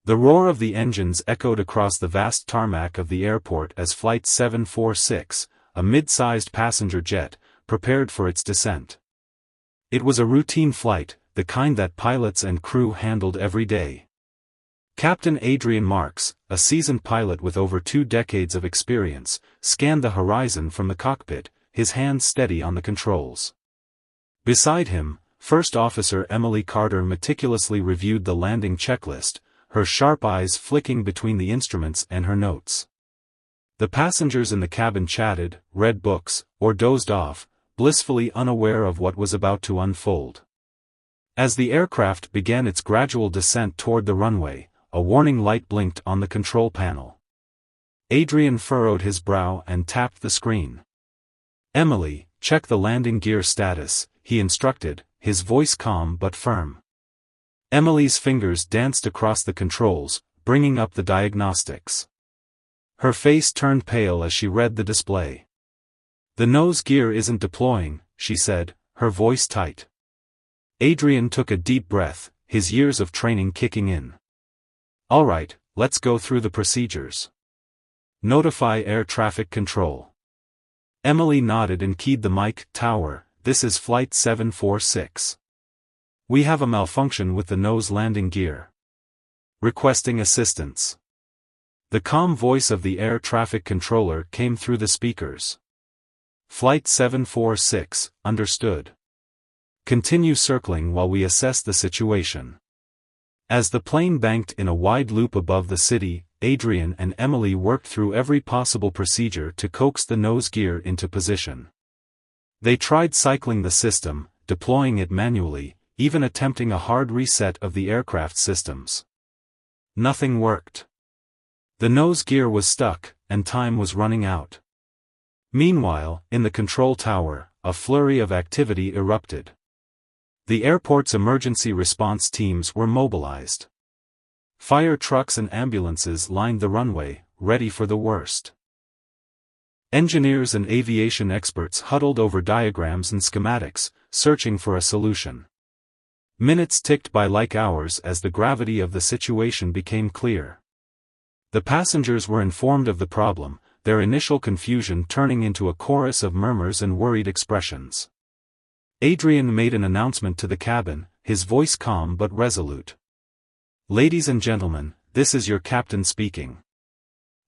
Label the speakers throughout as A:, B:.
A: The roar of the engines echoed across the vast tarmac of the airport as Flight 746, a mid-sized passenger jet, prepared for its descent. It was a routine flight, the kind that pilots and crew handled every day. Captain Adrian Marks, a seasoned pilot with over 2 decades of experience, scanned the horizon from the cockpit, his hands steady on the controls. Beside him, First Officer Emily Carter meticulously reviewed the landing checklist, her sharp eyes flicking between the instruments and her notes. The passengers in the cabin chatted, read books, or dozed off, blissfully unaware of what was about to unfold. As the aircraft began its gradual descent toward the runway, a warning light blinked on the control panel. Adrian furrowed his brow and tapped the screen. "Emily, check the landing gear status," he instructed, his voice calm but firm. Emily's fingers danced across the controls, bringing up the diagnostics. Her face turned pale as she read the display. "The nose gear isn't deploying," she said, her voice tight. Adrian took a deep breath, his years of training kicking in. "All right, let's go through the procedures. Notify air traffic control." Emily nodded and keyed the mic. "Tower, this is Flight 746. We have a malfunction with the nose landing gear. Requesting assistance." The calm voice of the air traffic controller came through the speakers. "Flight 746, understood. Continue circling while we assess the situation." As the plane banked in a wide loop above the city, Adrian and Emily worked through every possible procedure to coax the nose gear into position. They tried cycling the system, deploying it manually, even attempting a hard reset of the aircraft systems. Nothing worked. The nose gear was stuck, and time was running out. Meanwhile, in the control tower, a flurry of activity erupted. The airport's emergency response teams were mobilized. Fire trucks and ambulances lined the runway, ready for the worst. Engineers and aviation experts huddled over diagrams and schematics, searching for a solution. Minutes ticked by like hours as the gravity of the situation became clear. The passengers were informed of the problem, their initial confusion turning into a chorus of murmurs and worried expressions. Adrian made an announcement to the cabin, his voice calm but resolute. "Ladies and gentlemen, this is your captain speaking.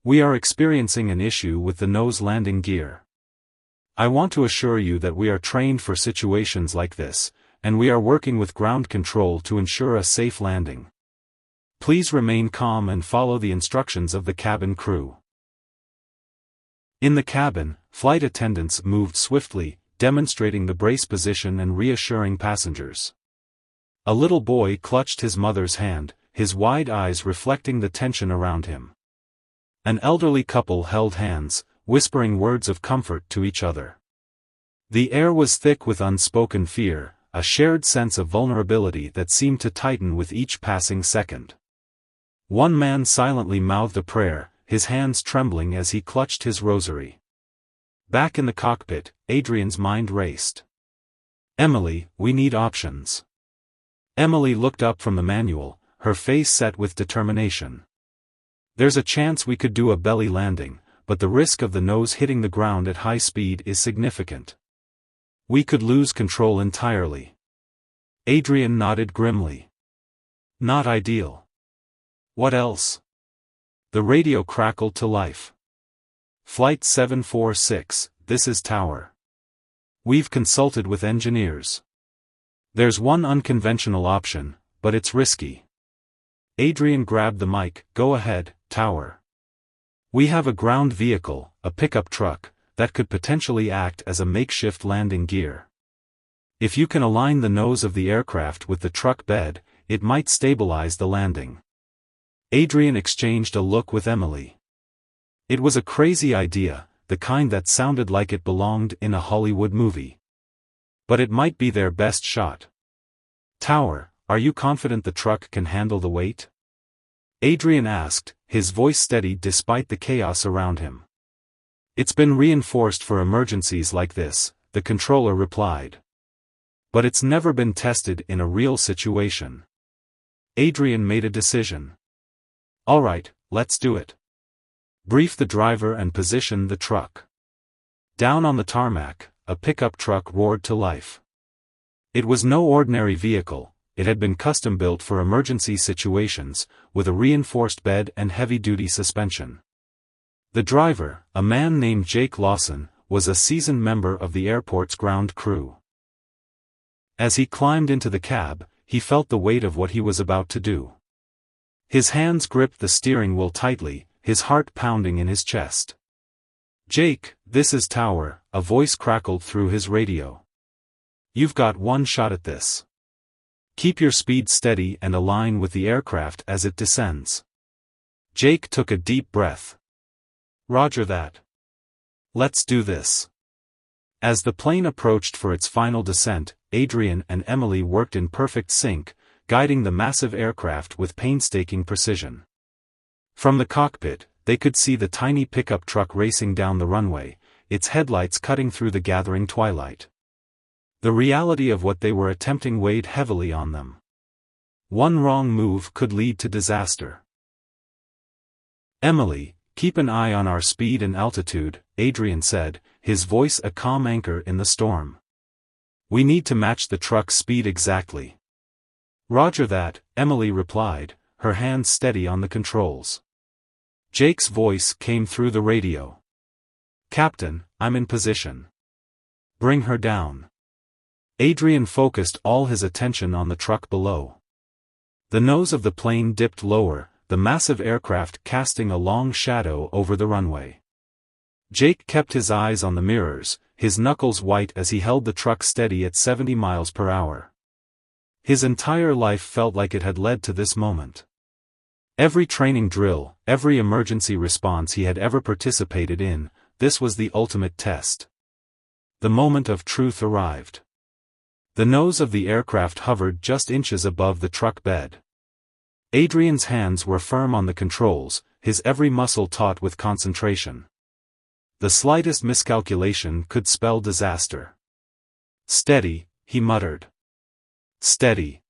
A: We are experiencing an issue with the nose landing gear. I want to assure you that we are trained for situations like this, and we are working with ground control to ensure a safe landing. Please remain calm and follow the instructions of the cabin crew." In the cabin, flight attendants moved swiftly, demonstrating the brace position and reassuring passengers. A little boy clutched his mother's hand, his wide eyes reflecting the tension around him. An elderly couple held hands, whispering words of comfort to each other. The air was thick with unspoken fear, a shared sense of vulnerability that seemed to tighten with each passing second. One man silently mouthed a prayer, his hands trembling as he clutched his rosary. Back in the cockpit, Adrian's mind raced. "Emily, we need options." Emily looked up from the manual, her face set with determination. "There's a chance we could do a belly landing, but the risk of the nose hitting the ground at high speed is significant. We could lose control entirely." Adrian nodded grimly. "Not ideal. What else?" The radio crackled to life. "Flight 746, this is Tower. We've consulted with engineers. There's one unconventional option, but it's risky." Adrian grabbed the mic. "Go ahead, Tower. We have a ground vehicle, a pickup truck, that could potentially act as a makeshift landing gear. If you can align the nose of the aircraft with the truck bed, it might stabilize the landing." Adrian exchanged a look with Emily. It was a crazy idea, the kind that sounded like it belonged in a Hollywood movie. But it might be their best shot. "Tower, are you confident the truck can handle the weight?" Adrian asked, his voice steady despite the chaos around him. "It's been reinforced for emergencies like this," the controller replied. "But it's never been tested in a real situation." Adrian made a decision. All right, let's do it. Brief the driver and position the truck. Down on the tarmac, a pickup truck roared to life. It was no ordinary vehicle. It had been custom-built for emergency situations, with a reinforced bed and heavy-duty suspension. The driver, a man named Jake Lawson, was a seasoned member of the airport's ground crew. As he climbed into the cab, he felt the weight of what he was about to do. His hands gripped the steering wheel tightly, his heart pounding in his chest. "Jake, this is Tower," a voice crackled through his radio. "You've got one shot at this. Keep your speed steady and align with the aircraft as it descends." Jake took a deep breath. "Roger that. Let's do this." As the plane approached for its final descent, Adrian and Emily worked in perfect sync, guiding the massive aircraft with painstaking precision. From the cockpit, they could see the tiny pickup truck racing down the runway, its headlights cutting through the gathering twilight. The reality of what they were attempting weighed heavily on them. One wrong move could lead to disaster. "Emily, keep an eye on our speed and altitude," Adrian said, his voice a calm anchor in the storm. "We need to match the truck's speed exactly." "Roger that," Emily replied, her hands steady on the controls. Jake's voice came through the radio. "Captain, I'm in position. Bring her down." Adrian focused all his attention on the truck below. The nose of the plane dipped lower, the massive aircraft casting a long shadow over the runway. Jake kept his eyes on the mirrors, his knuckles white as he held the truck steady at 70 miles per hour. His entire life felt like it had led to this moment. Every training drill, every emergency response he had ever participated in, this was the ultimate test. The moment of truth arrived. The nose of the aircraft hovered just inches above the truck bed. Adrian's hands were firm on the controls, his every muscle taut with concentration. The slightest miscalculation could spell disaster. "Steady," he muttered. "Steady."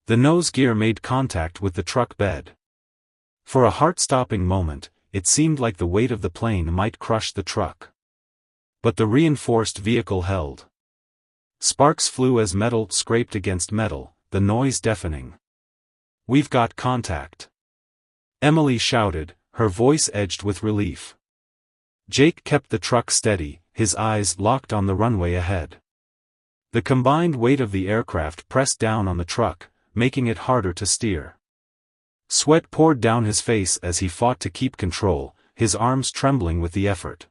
A: The nose gear made contact with the truck bed. For a heart-stopping moment, it seemed like the weight of the plane might crush the truck. But the reinforced vehicle held. Sparks flew as metal scraped against metal, the noise deafening. "We've got contact," Emily shouted, her voice edged with relief. Jake kept the truck steady, his eyes locked on the runway ahead. The combined weight of the aircraft pressed down on the truck, making it harder to steer. Sweat poured down his face as he fought to keep control, his arms trembling with the effort.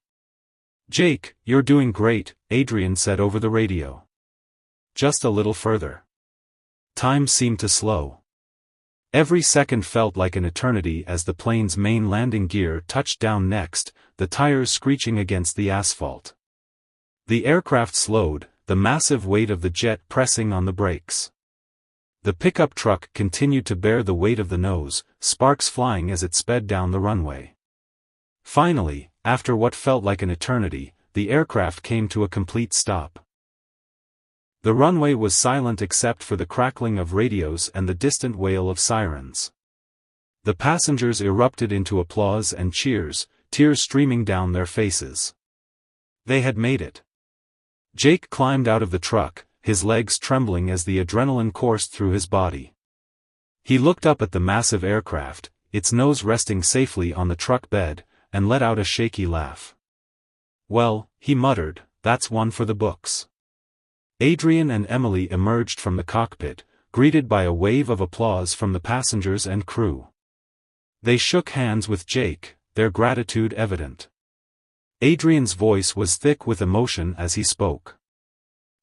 A: "Jake, you're doing great," Adrian said over the radio. "Just a little further." Time seemed to slow. Every second felt like an eternity as the plane's main landing gear touched down next, the tires screeching against the asphalt. The aircraft slowed, the massive weight of the jet pressing on the brakes. The pickup truck continued to bear the weight of the nose, sparks flying as it sped down the runway. Finally, after what felt like an eternity, the aircraft came to a complete stop. The runway was silent except for the crackling of radios and the distant wail of sirens. The passengers erupted into applause and cheers, tears streaming down their faces. They had made it. Jake climbed out of the truck, his legs trembling as the adrenaline coursed through his body. He looked up at the massive aircraft, its nose resting safely on the truck bed, and let out a shaky laugh. "Well," he muttered, "that's one for the books." Adrian and Emily emerged from the cockpit, greeted by a wave of applause from the passengers and crew. They shook hands with Jake, their gratitude evident. Adrian's voice was thick with emotion as he spoke.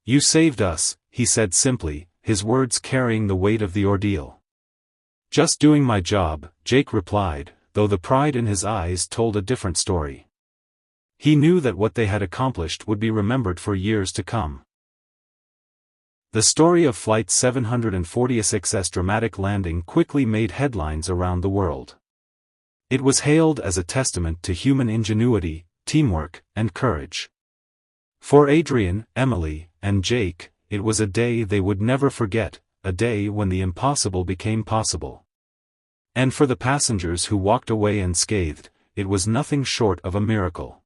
A: "You saved us," he said simply, his words carrying the weight of the ordeal. "Just doing my job," Jake replied, though the pride in his eyes told a different story. He knew that what they had accomplished would be remembered for years to come. The story of Flight 746's dramatic landing quickly made headlines around the world. It was hailed as a testament to human ingenuity, teamwork, and courage. For Adrian, Emily, and Jake, it was a day they would never forget, a day when the impossible became possible. And for the passengers who walked away unscathed, it was nothing short of a miracle.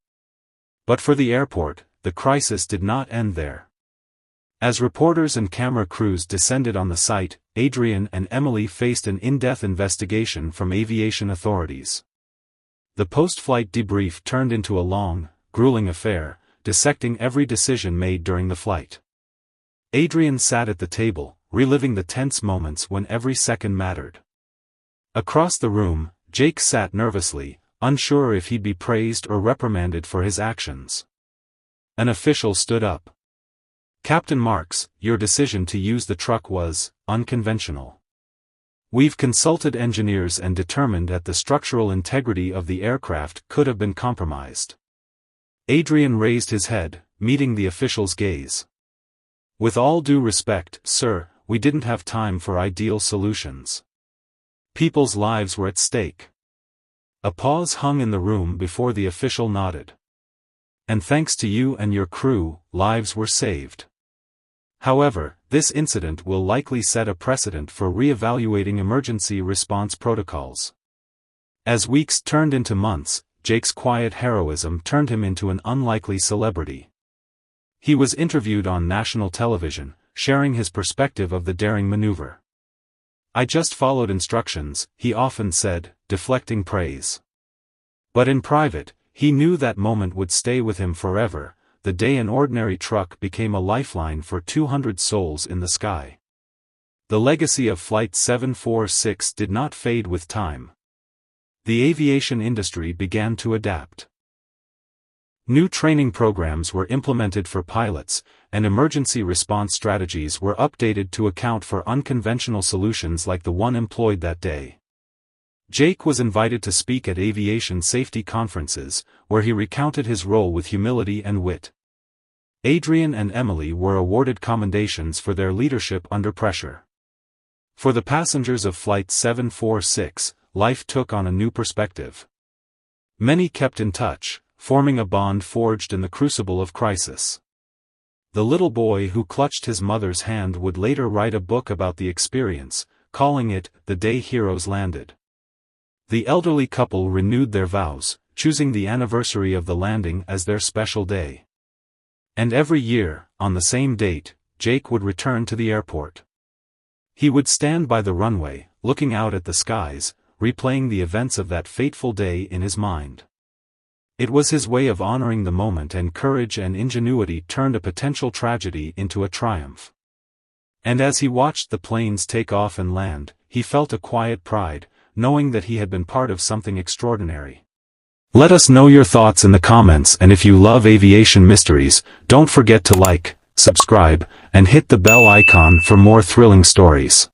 A: But for the airport, the crisis did not end there. As reporters and camera crews descended on the site, Adrian and Emily faced an in-depth investigation from aviation authorities. The post-flight debrief turned into a long, grueling affair, dissecting every decision made during the flight. Adrian sat at the table, reliving the tense moments when every second mattered. Across the room, Jake sat nervously, unsure if he'd be praised or reprimanded for his actions. An official stood up. "Captain Marks, your decision to use the truck was unconventional. We've consulted engineers and determined that the structural integrity of the aircraft could have been compromised." Adrian raised his head, meeting the official's gaze. "With all due respect, sir, we didn't have time for ideal solutions. People's lives were at stake." A pause hung in the room before the official nodded. "And thanks to you and your crew, lives were saved. However, this incident will likely set a precedent for re-evaluating emergency response protocols." As weeks turned into months, Jake's quiet heroism turned him into an unlikely celebrity. He was interviewed on national television, sharing his perspective of the daring maneuver. "I just followed instructions," he often said, deflecting praise. But in private, he knew that moment would stay with him forever, the day an ordinary truck became a lifeline for 200 souls in the sky. The legacy of Flight 746 did not fade with time. The aviation industry began to adapt. New training programs were implemented for pilots, and emergency response strategies were updated to account for unconventional solutions like the one employed that day. Jake was invited to speak at aviation safety conferences, where he recounted his role with humility and wit. Adrian and Emily were awarded commendations for their leadership under pressure. For the passengers of Flight 746, life took on a new perspective. Many kept in touch, forming a bond forged in the crucible of crisis. The little boy who clutched his mother's hand would later write a book about the experience, calling it "The Day Heroes Landed." The elderly couple renewed their vows, choosing the anniversary of the landing as their special day. And every year, on the same date, Jake would return to the airport. He would stand by the runway, looking out at the skies, replaying the events of that fateful day in his mind. It was his way of honoring the moment, and courage and ingenuity turned a potential tragedy into a triumph. And as he watched the planes take off and land, he felt a quiet pride, knowing that he had been part of something extraordinary. Let us know your thoughts in the comments, and if you love aviation mysteries, don't forget to like, subscribe, and hit the bell icon for more thrilling stories.